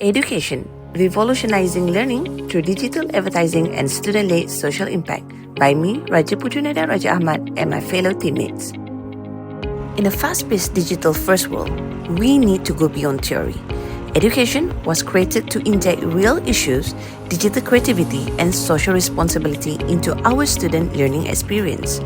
Education, revolutionizing learning through digital advertising and student-led social impact by me, Raja Putranada Raja Ahmad, and my fellow teammates. In a fast-paced digital-first world, we need to go beyond theory. Education was created to inject real issues, digital creativity, and social responsibility into our student learning experience.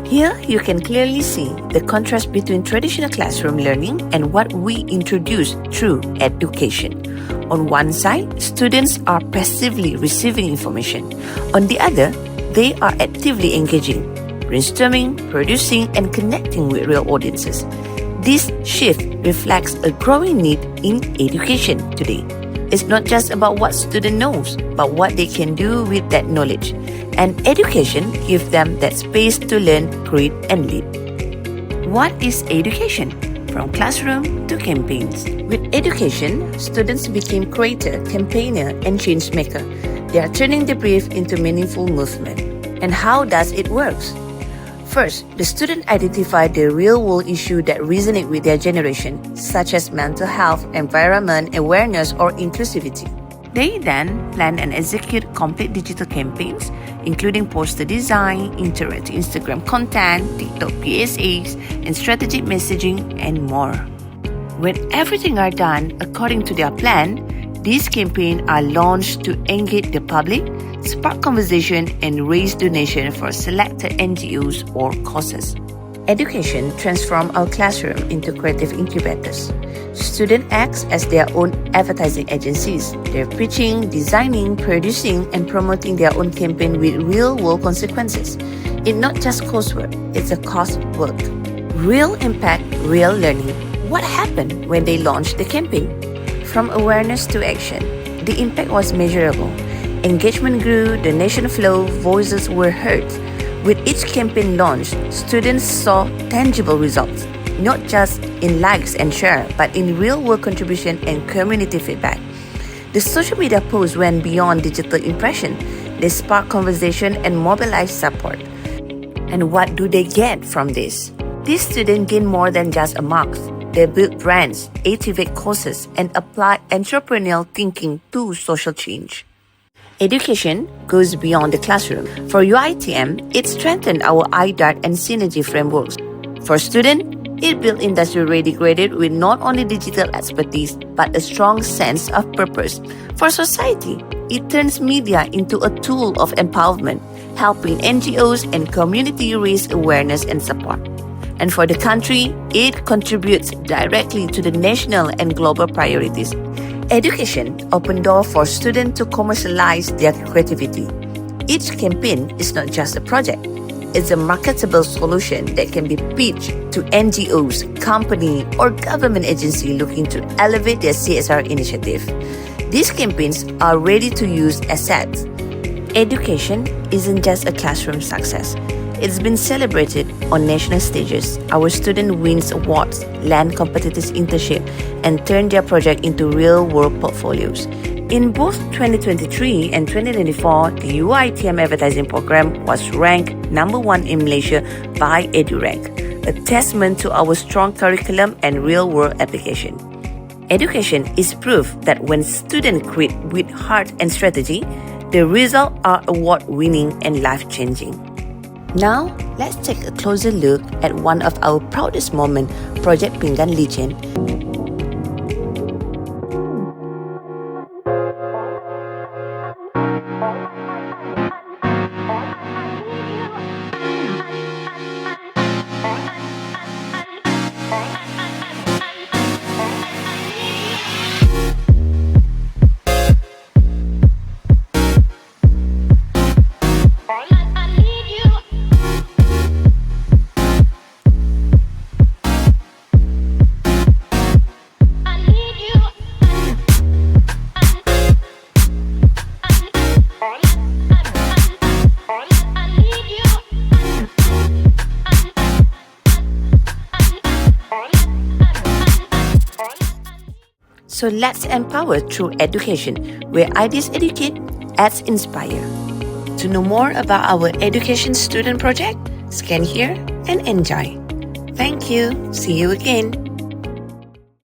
Here, you can clearly see the contrast between traditional classroom learning and what we introduce through education. On one side, students are passively receiving information. On the other, they are actively engaging, brainstorming, producing, and connecting with real audiences. This shift reflects a growing need in education today. It's not just about what student knows, but what they can do with that knowledge. And education gives them that space to learn, create, and lead. What is education? From classroom to campaigns. With education, students became creator, campaigner, and change maker. They are turning the brief into meaningful movement. And how does it work? First, the student identified the real-world issue that resonate with their generation, such as mental health, environment, awareness, or inclusivity. They then plan and execute complete digital campaigns, including poster design, interactive Instagram content, TikTok PSAs, and strategic messaging, and more. When everything are done according to their plan, these campaigns are launched to engage the public, spark conversation, and raise donation for selected NGOs or causes. Education transforms our classroom into creative incubators. Students act as their own advertising agencies. They're pitching, designing, producing, and promoting their own campaign with real-world consequences. It's not just coursework, it's a course work. Real impact, real learning. What happened when they launched the campaign? From awareness to action, the impact was measurable. Engagement grew, donation flow, voices were heard. With each campaign launched, students saw tangible results, not just in likes and share, but in real-world contribution and community feedback. The social media posts went beyond digital impression. They sparked conversation and mobilized support. And what do they get from this? These students gain more than just a marks. They build brands, activate courses, and apply entrepreneurial thinking to social change. Education goes beyond the classroom. For UiTM, it strengthened our iTAC and synergy frameworks. For students, it built industry-ready graduates with not only digital expertise, but a strong sense of purpose. For society, it turns media into a tool of empowerment, helping NGOs and community raise awareness and support. And for the country, it contributes directly to the national and global priorities. Education opens doors for students to commercialize their creativity. Each campaign is not just a project. It's a marketable solution that can be pitched to NGOs, companies, or government agencies looking to elevate their CSR initiative. These campaigns are ready-to-use assets. Education isn't just a classroom success. It's been celebrated on national stages. Our students win awards, land competitive internship, and turn their project into real-world portfolios. In both 2023 and 2024, the UiTM advertising program was ranked #1 in Malaysia by EduRank, a testament to our strong curriculum and real-world application. Education is proof that when students create with heart and strategy, the results are award-winning and life-changing. Now, let's take a closer look at one of our proudest moments, Project Pinggan Legend. So let's empower through education, where ideas educate, ads inspire. To know more about our education student project, scan here and enjoy. Thank you. See you again.